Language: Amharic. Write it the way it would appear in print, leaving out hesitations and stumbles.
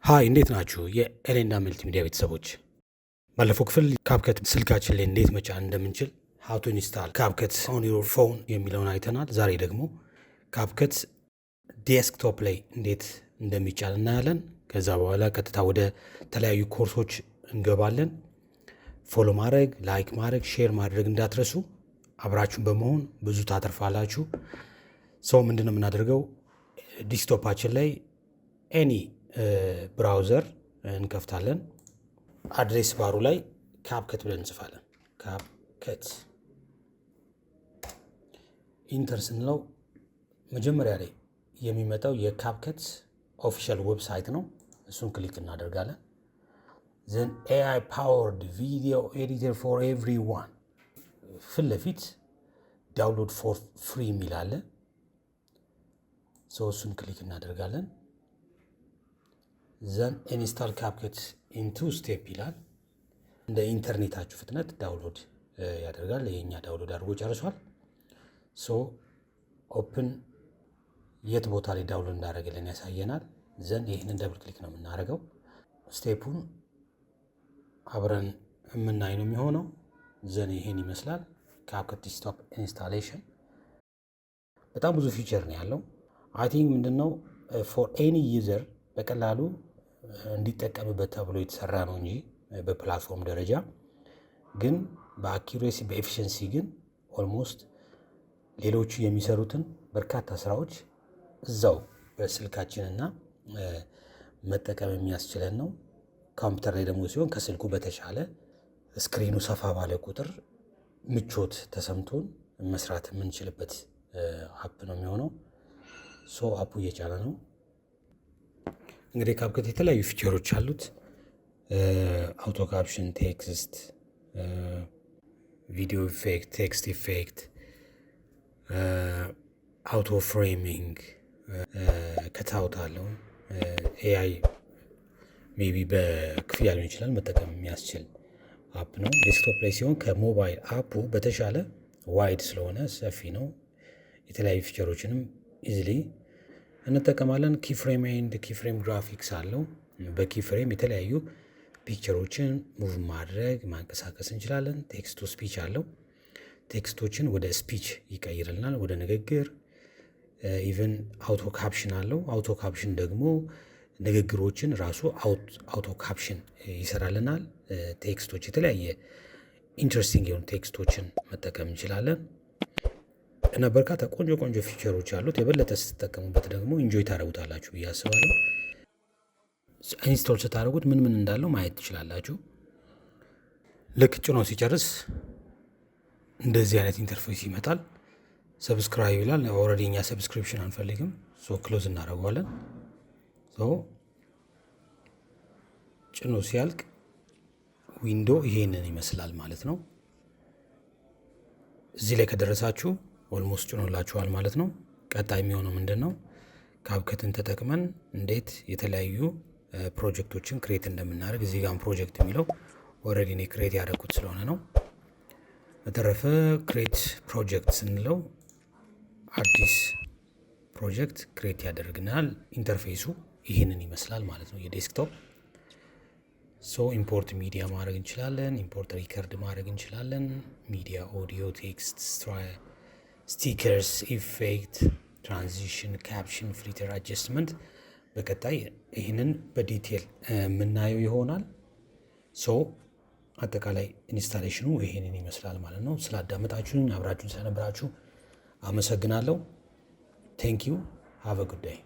ሃይ እንዴት ናችሁ? የኤሌና መልቲ ሚዲያ ቤተሰቦች፣ ባለፈው ክፍል ካፕከት ስልካችን ላይ እንዴት መጫን እንደምንችል ሃው ቱ ኢንስታል ካፕከት ኦን ዩር ፎን የሚለውን አይተናል። ዛሬ ደግሞ ካፕከት ዴስክቶፕ ላይ እንዴት እንደሚጫን እናያለን። ከዛ በኋላ ቀጥታ ወደ ተለያዩ ኮርሶች እንገባለን። ፎሎ ማድረግ፣ ላይክ ማድረግ፣ ሼር ማድረግ እንዳትረሱ። አብራችሁን በመሆን ብዙ ታተርፋላችሁ። ሰው ምንድን ነው የምናደርገው? ዲስክቶፓችን ላይ ኤኒ ብራውዘር እንከፍታለን። አድሬስ ባሩ ላይ ካፕከት ብለን እንጽፋለን። ካፕከት ኢንተር ስንለው መጀመሪያ ላይ የሚመጣው የካፕከት ኦፊሻል ዌብሳይት ነው። እሱን ክሊክ እናደርጋለን። ዘን ኤአይ ፓወርድ ቪዲዮ ኤዲተር ፎር ኤቭሪዋን ፊት ለፊት ዳውንሎድ ፎር ፍሪ የሚል አለ። እሱን ክሊክ እናደርጋለን። ዘን ኢንስታል ካፕከት ኢን 2 ስቴፕ ይላል። እንደ ኢንተርኔታችሁ ፍጥነት ዳውንሎድ ያደርጋል። የኛ ዳውንሎድ አድርጎ ጨርሷል። ኦፕን የት ቦታ ላይ ዳውንሎድ እንዳደረገልን ያሳየናል። ዘን ይህንን ደብል ክሊክ ነው የምናደርገው። ስቴፑን አብረን የምናይ ነው የሚሆነው። ዘን ይህን ይመስላል ካፕከት ዴስክቶፕ ኢንስታሌሽን። በጣም ብዙ ፊቸር ነው ያለው። አይ ቲንክ ምንድነው ፎር ኤኒ ዩዘር በቀላሉ እንዲጠቀምበት ተብሎ የተሰራ ነው እንጂ በፕላትፎርም ደረጃ ግን በአኪሬሲ በኤፊሽንሲ ግን ኦልሞስት ሌሎቹ የሚሰሩትን በርካታ ስራዎች እዛው በስልካችንና መጠቀም የሚያስችለን ነው። ኮምፒውተር ላይ ደግሞ ሲሆን ከስልኩ በተሻለ ስክሪኑ ሰፋ ባለ ቁጥር ምቾት ተሰምቶን መስራት የምንችልበት አፕ ነው የሚሆነው። አፑ እየጫነ ነው። እንግዲህ ካፕከት የተለያዩ ፊቸሮች አሉት። አውቶ ካፕሽን፣ ቴክስት፣ ቪዲዮ ኢፌክት፣ ቴክስት ኢፌክት፣ አውቶ ፍሬሚንግ፣ ከታውት አለው። ኤአይ ሜይ ቢ በክፍያ ሊሆን ይችላል መጠቀም የሚያስችል አፕ ነው። ዴስክቶፕ ላይ ሲሆን ከሞባይል አፑ በተሻለ ዋይድ ስለሆነ ሰፊ ነው። የተለያዩ ፊቸሮችንም ኢዚሊ እንጠቀማለን። ኪፍሬም ኤንድ ኪፍሬም ግራፊክስ አለው። በኪፍሬም የተለያዩ ፒክቸሮችን ሙቭ ማድረግ ማንቀሳቀስ እንችላለን። ቴክስት ቱ ስፒች አለው። ቴክስቶችን ወደ ስፒች ይቀይርልናል፣ ወደ ንግግር። ኢቨን አውቶ ካፕሽን አለው። አውቶ ካፕሽን ደግሞ ንግግሮችን ራሱ አውቶ ካፕሽን ይሰራልናል። ቴክስቶች የተለያየ ኢንትረስቲንግ የሆኑ ቴክስቶችን መጠቀም እንችላለን እና በርካታ ቆንጆ ቆንጆ ፊቸሮች አሉት። የበለጠ ስትጠቀሙበት ደግሞ ኢንጆይ ታደርጉታላችሁ ብዬ አስባለሁ። ኢንስቶል ስታደርጉት ምን ምን እንዳለው ማየት ትችላላችሁ። ልክ ጭኖ ሲጨርስ እንደዚህ አይነት ኢንተርፌስ ይመጣል። ሰብስክራይብ ይላል። ኦልሬዲ እኛ ሰብስክሪፕሽን አንፈልግም። ክሎዝ እናደርገዋለን። ጭኖ ሲያልቅ ዊንዶ ይሄንን ይመስላል ማለት ነው። እዚህ ላይ ከደረሳችሁ ኦልሞስት ጭኖላችኋል ማለት ነው። ቀጣይ የሚሆነው ምንድን ነው? ካፕከትን ተጠቅመን እንዴት የተለያዩ ፕሮጀክቶችን ክሬት እንደምናደርግ። እዚህ ጋር ፕሮጀክት የሚለው ኦልሬዲ እኔ ክሬት ያደረኩት ስለሆነ ነው። በተረፈ ክሬት ፕሮጀክት ስንለው አዲስ ፕሮጀክት ክሬት ያደርግናል። ኢንተርፌሱ ይህንን ይመስላል ማለት ነው የዴስክቶፕ። ኢምፖርት ሚዲያ ማድረግ እንችላለን። ኢምፖርት ሪከርድ ማድረግ እንችላለን። ሚዲያ፣ ኦዲዮ፣ ቴክስት፣ ስቲከርስ፣ ኢፌክት፣ ትራንዚሽን፣ ካፕሽን፣ ፍሊተር፣ አጀስትመንት። በቀጣይ ይህንን በዲቴል የምናየው ይሆናል። አጠቃላይ ኢንስታሌሽኑ ይህንን ይመስላል ማለት ነው። ስላዳመጣችሁን አብራችሁን ስለነበራችሁ አመሰግናለሁ። ቴንክ ዩ ሃቭ አ ጉድ ዴይ።